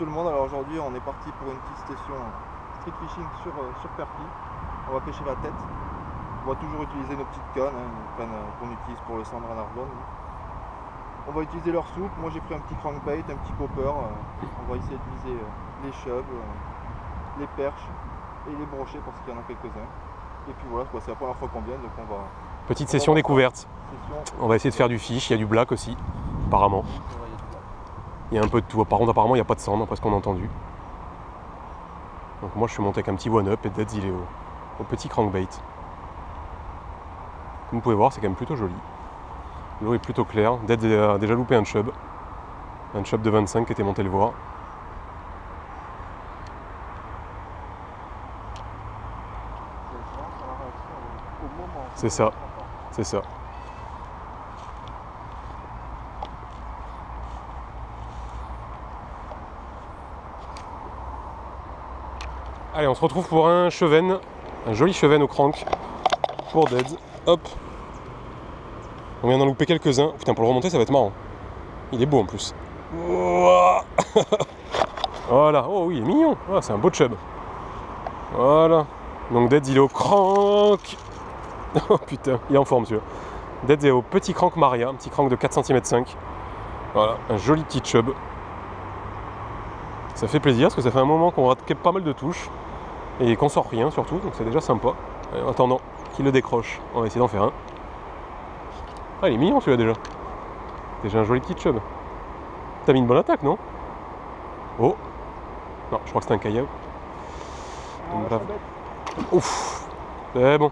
tout le monde. Alors aujourd'hui on est parti pour une petite session street fishing sur Perpignan. On va pêcher la tête. On va toujours utiliser nos petites cannes, qu'on utilise pour le cendre en argent. On va utiliser leur soupe. Moi j'ai pris un petit crankbait, un petit popper. On va essayer de viser les chubs, les perches et les brochets parce qu'il y en a quelques-uns. Et puis voilà, c'est la première fois qu'on vient, donc on va... Petite session découverte. On va essayer de faire du fish, il y a du black aussi, apparemment. Il y a un peu de tout. Par contre, apparemment, il n'y a pas de cendre, après ce qu'on a entendu. Donc moi, je suis monté avec un petit one-up et Deads, il est au petit crankbait. Comme vous pouvez voir, c'est quand même plutôt joli. L'eau est plutôt claire. Deads a déjà loupé un chub. Un chub de 25 qui était monté le voir. C'est ça, c'est ça. Allez, on se retrouve pour un cheven, un joli cheven au crank pour Deads. Hop. On vient d'en louper quelques-uns. Putain, pour le remonter, ça va être marrant. Il est beau en plus. Voilà. Oh oui, il est mignon. Ah, c'est un beau chub. Voilà. Donc Deads, il est au crank. Oh putain, il est en forme celui-là. Deads est au petit crank Maria, un petit crank de 4 cm 5. Voilà, un joli petit chub. Ça fait plaisir parce que ça fait un moment qu'on rate pas mal de touches et qu'on sort rien surtout, donc c'est déjà sympa. En attendant qu'il le décroche, on va essayer d'en faire un. Ah, il est mignon celui-là déjà. Déjà un joli petit chub. T'as mis une bonne attaque, non? Oh. Non, je crois que c'est un caillou. Ouf. C'est bon.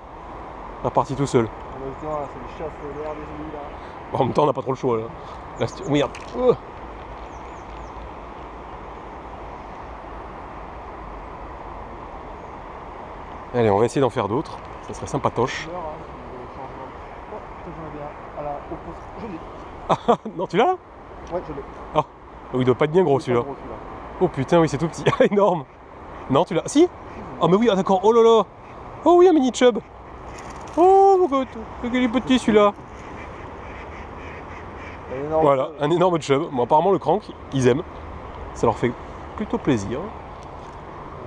Reparti tout seul. En même temps, on n'a pas trop le choix là. Merde. Allez, on va essayer d'en faire d'autres. Ça serait sympatoche. Ah, non, tu l'as là? Ouais, je l'ai. Ah, il doit pas être bien gros celui-là. Oh putain, oui, c'est tout petit. Énorme. Non, tu l'as? Si? Ah, mais oui, ah, d'accord. Oh là là. Oh oui, un mini chub. Oh mon god, il est petit celui-là. Voilà, un énorme chub. Bon, apparemment, le crank, ils aiment. Ça leur fait plutôt plaisir.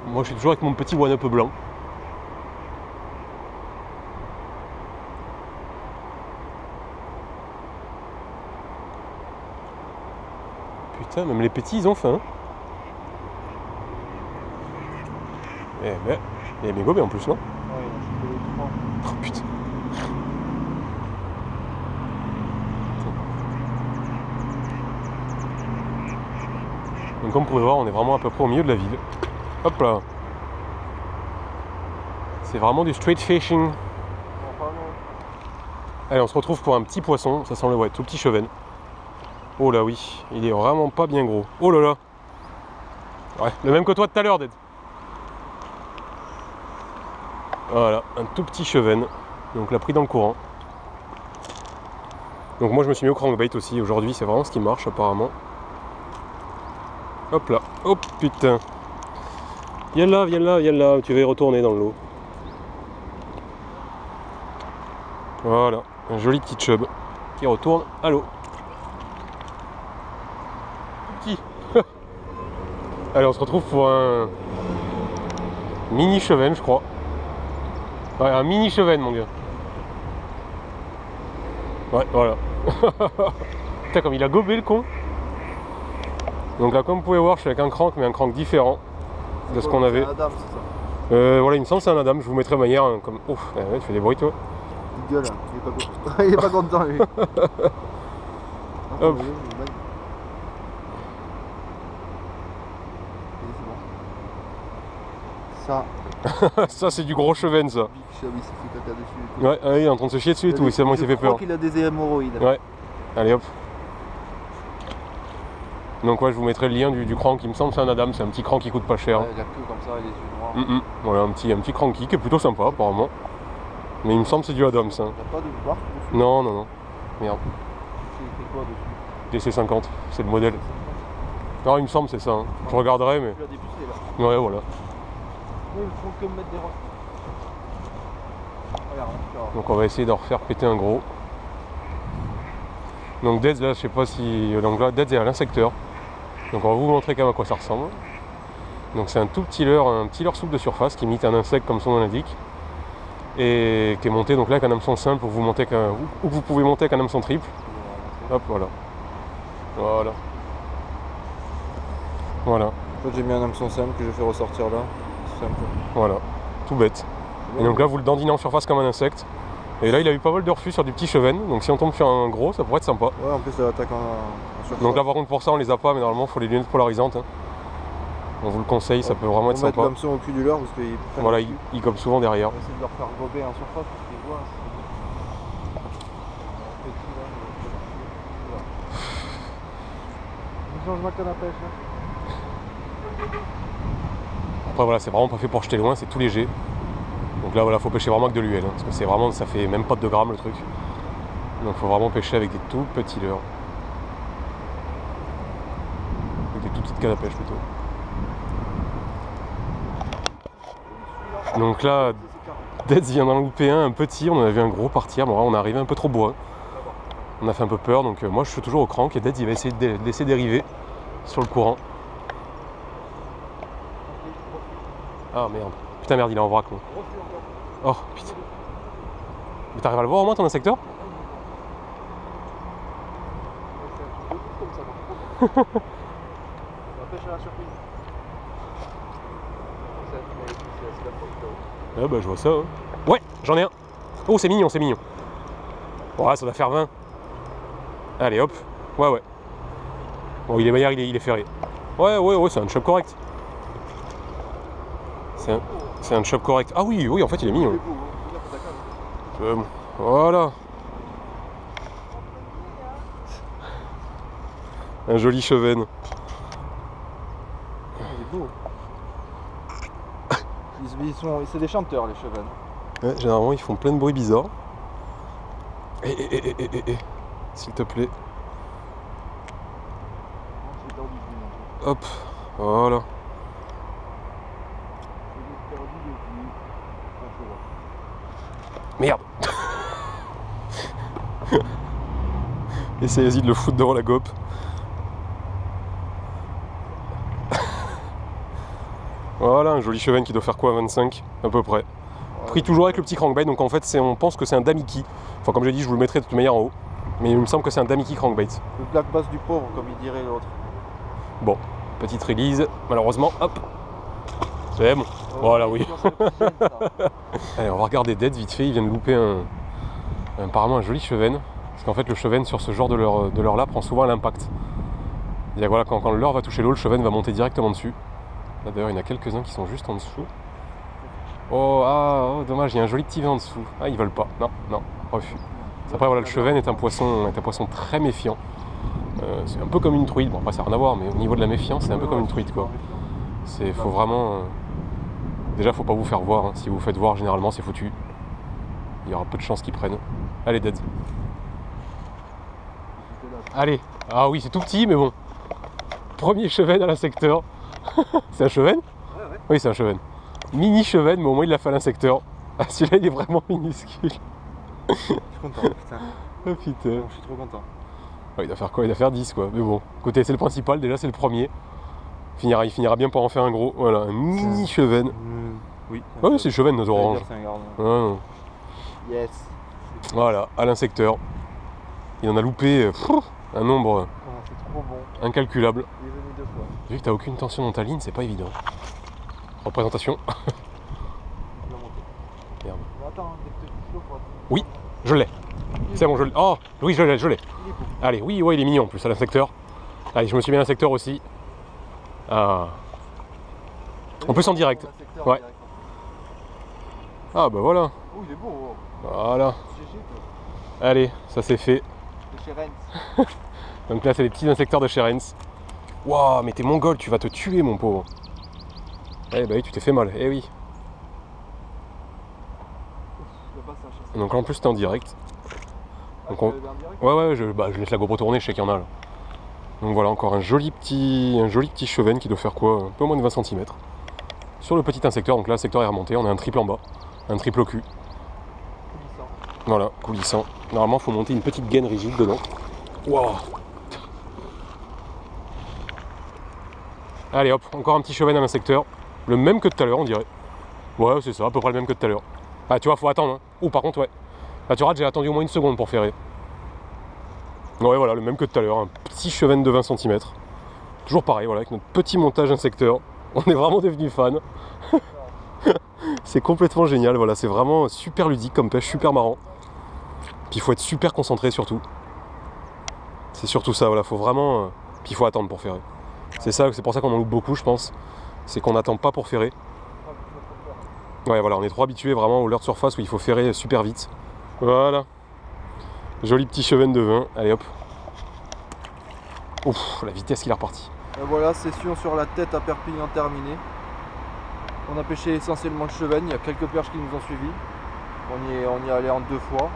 Moi, je suis toujours avec mon petit one-up blanc. Putain, même les petits, ils ont faim. Eh ben, il y a mes gobés en plus, non? Oh putain. Donc comme vous pouvez voir, on est vraiment à peu près au milieu de la ville. Hop là. C'est vraiment du street fishing. Allez, on se retrouve pour un petit poisson. Ça semble, ouais, tout petit cheven. Oh là oui, il est vraiment pas bien gros. Oh là là. Ouais, le même que toi tout à l'heure, Dead. Voilà, un tout petit cheven. Donc l'a pris dans le courant. Donc moi je me suis mis au crankbait aussi. Aujourd'hui c'est vraiment ce qui marche apparemment. Hop là. Oh putain. Viens là, viens là, viens là. Tu vas y retourner dans l'eau. Voilà, un joli petit chub qui retourne à l'eau. Petit. Allez, on se retrouve pour un mini cheven, je crois. Ouais, un mini cheven, mon gars. Ouais, voilà. Putain, comme il a gobé le con. Donc là, comme vous pouvez voir, je suis avec un crank, mais un crank différent de ce qu'on avait. Adam, c'est ça. Voilà, il me semble que c'est un Adam. Je vous mettrai manière comme. Ouf, ouais, tu fais des bruits, toi. Il gueule, il est pas content. Il est pas content, lui. Hop. Ça. Ça, c'est du gros cheven, ça. Ouais, il est en train de se chier dessus et tout. C'est bon, il s'est fait peur. Je crois qu'il a des hémorroïdes. Ouais. Allez, hop. Donc, ouais, je vous mettrai le lien du crank. Il me semble que c'est un Adam. C'est un petit crank qui coûte pas cher. Ouais, il a que comme ça, les yeux noirs. Voilà, un petit cranky qui est plutôt sympa, apparemment. Mais il me semble que c'est du Adam, ça. T'as pas de barre dessus? Non, non, non. Merde. C'est quoi dessus? DC50, c'est le modèle. Non, il me semble que c'est ça. Hein. Je regarderai, mais. Tu as dépucelé là. Ouais, voilà. Oui, il faut que me mettre des roches. Regarde, donc on va essayer d'en refaire péter un gros. Donc Deads là, je sais pas si. Donc là, Deads est à l'insecteur. Donc on va vous montrer quand même à quoi ça ressemble. Donc c'est un petit leurre souple de surface qui imite un insecte comme son nom l'indique. Et qui est monté donc là avec un hameçon simple, ou vous pouvez monter avec un hameçon triple. Hop, voilà. Voilà. Voilà. En fait, j'ai mis un hameçon simple que je fais ressortir là. Simple. Voilà. Tout bête. Et donc là vous le dandinez en surface comme un insecte. Et là il a eu pas mal de refus sur du petit chevenne. Donc si on tombe sur un gros, ça pourrait être sympa. Ouais, en plus ça attaque en surface. Donc là par contre pour ça on les a pas, mais normalement il faut les lunettes polarisantes. Hein. On vous le conseille, ça peut vraiment être sympa. On va mettre l'hameçon au cul du leurre parce qu'il voilà, il gobe souvent derrière. On va essayer de leur faire gober en surface parce qu'ils voient. Je vois canne à pêche là. Après voilà, c'est vraiment pas fait pour jeter loin, c'est tout léger. Donc là voilà, faut pêcher vraiment avec de l'UL, hein, parce que c'est vraiment, ça fait même pas 2 grammes le truc. Donc faut vraiment pêcher avec des tout petits leurres. Avec des toutes petites cannes à pêche plutôt. Donc là, Deads vient d'en louper un petit, on en a vu un gros partir, bon là on est arrivé un peu trop bois. On a fait un peu peur, donc moi je suis toujours au crank et Deads il va essayer de laisser dériver sur le courant. Ah merde, putain merde il est en vrac. Oh putain. Mais t'arrives à le voir au moins ton insecteur? On va pêcher à la surprise. Ah bah je vois ça. Hein. Ouais, j'en ai un. Oh c'est mignon, c'est mignon. Ouais, ça doit faire 20. Allez hop. Ouais ouais. Bon il est maillard, il est ferré. Ouais, c'est un chop correct. C'est un chop correct. Ah oui, en fait il est mignon. Voilà. Un joli chevenne. Il est beau. C'est des chanteurs les chevennes. Ouais, généralement ils font plein de bruits bizarres. S'il te plaît. Hop, voilà. Merde. Essayez-y de le foutre devant la gope. Voilà, un joli chevenne qui doit faire quoi, 25 à peu près. Pris toujours avec le petit crankbait, donc en fait on pense que c'est un damiki. Enfin comme j'ai dit, je vous le mettrai de toute manière en haut. Mais il me semble que c'est un damiki crankbait. Le black bass du pauvre, comme il dirait l'autre. Bon, petite release, malheureusement, hop. C'est bon, voilà oui. Allez, on va regarder Dead vite fait, il vient de louper apparemment un joli chevenne. Parce qu'en fait le chevenne sur ce genre de leurre là prend souvent l'impact. C'est-à-dire voilà, quand le leurre va toucher l'eau, le chevenne va monter directement dessus. Là d'ailleurs il y en a quelques-uns qui sont juste en dessous. Oh dommage, il y a un joli petit vin en dessous. Ah ils veulent pas, non, refus. Après voilà, le chevenne est un poisson très méfiant. C'est un peu comme une truite, bon après ça n'a rien à voir, mais au niveau de la méfiance c'est un peu comme une truite quoi. Faut vraiment... Déjà faut pas vous faire voir, hein. Si vous vous faites voir généralement c'est foutu. Il y aura peu de chances qu'ils prennent. Allez Dead. Allez, ah oui c'est tout petit mais bon. Premier chevenne à l'insecteur. C'est un chevenne? Ouais. Oui c'est un chevenne. Mini chevenne mais au moins il l'a fait à l'insecteur. Ah celui-là il est vraiment minuscule. Je suis content, putain. Oh putain. Je suis trop content. Ouais, il doit faire quoi? Il doit faire 10 quoi. Mais bon, écoutez, c'est le principal, déjà c'est le premier. Il finira bien pour en faire un gros. Voilà, un mini chevenne. Oui. Ouais, c'est chevenne nos oranges. C'est un gardien. Non. Yes. Voilà, à l'insecteur. Il en a loupé un nombre C'est trop bon. incalculable. Il est venu 2 fois. Vu que t'as aucune tension dans ta ligne, c'est pas évident. Représentation. Merde. Mais attends, dès que tu touches l'eau, faut attendre. Oui, je l'ai. C'est bon, je l'ai. Oh, oui, je l'ai. Il est beau. Allez, oui, ouais, il est mignon en plus à l'insecteur. Allez, je me suis mis à l'insecteur aussi. Ah. En plus en direct. Ouais. Ah bah voilà. Oh, il est beau. Voilà. GG, toi. Allez, ça c'est fait. De chez Rennes. Donc là c'est les petits insecteurs de chez Rennes. Waouh, mais t'es mongol, tu vas te tuer mon pauvre. Eh bah oui, tu t'es fait mal, eh oui. Donc là en plus t'es en direct. Donc ouais, je laisse la GoPro tourner, je sais qu'il y en a là. Donc voilà, encore un joli petit chevenne qui doit faire quoi, un peu moins de 20 cm. Sur le petit insecteur, donc là le secteur est remonté, on a un triple en bas, un triple au cul. Coulissant. Voilà, coulissant. Normalement il faut monter une petite gaine rigide dedans. Waouh. Allez hop, encore un petit chevet dans l'insecteur. Le même que tout à l'heure, on dirait. Ouais, c'est ça, à peu près le même que tout à l'heure. Ah, tu vois, faut attendre. Hein. Oh, par contre, ouais. Là, tu vois, j'ai attendu au moins une seconde pour ferrer. Ouais, voilà, le même que tout à l'heure. Un petit chevet de 20 cm. Toujours pareil, voilà, avec notre petit montage insecteur. On est vraiment devenus fans. C'est complètement génial, voilà, c'est vraiment super ludique comme pêche, super marrant. Puis il faut être super concentré surtout. C'est surtout ça, voilà, faut vraiment... Puis il faut attendre pour ferrer. C'est pour ça qu'on en loupe beaucoup, je pense. C'est qu'on n'attend pas pour ferrer. Ouais, voilà, on est trop habitué vraiment au leurre de surface où il faut ferrer super vite. Voilà. Joli petit cheven de 20. Allez hop. Ouf, la vitesse qu'il est reparti. Et voilà, session sur la tête à Perpignan terminée. On a pêché essentiellement le cheven. Il y a quelques perches qui nous ont suivis. On y est allé en 2 fois.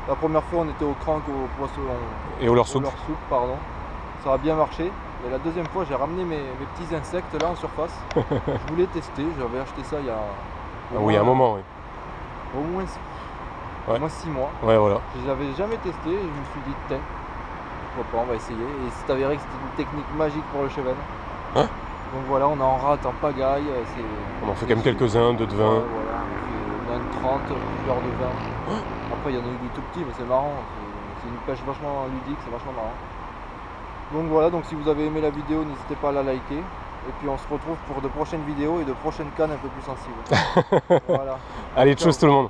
La première fois, on était au crank, au poisson. Et au leurre soupe. Pardon. Ça a bien marché. Et la deuxième fois, j'ai ramené mes petits insectes là en surface. Je voulais tester. J'avais acheté ça il y a. Ah oui, un moment, oui. Au moins 6 mois. Ouais, voilà. Je l'avais jamais testé et je me suis dit, tiens, pourquoi pas, on va essayer. Et c'est avéré que c'était une technique magique pour le cheven. Hein? Donc voilà, on en rate en pagaille. On en fait quand même quelques-uns, 2 de 20. Ouais, voilà, on a une 30, plusieurs de 20. Après, il y en a eu du tout petit, mais c'est marrant. C'est une pêche vachement ludique, c'est vachement marrant. Donc voilà, donc si vous avez aimé la vidéo, n'hésitez pas à la liker. Et puis on se retrouve pour de prochaines vidéos et de prochaines cannes un peu plus sensibles. Voilà. Allez, tchuss tout le monde.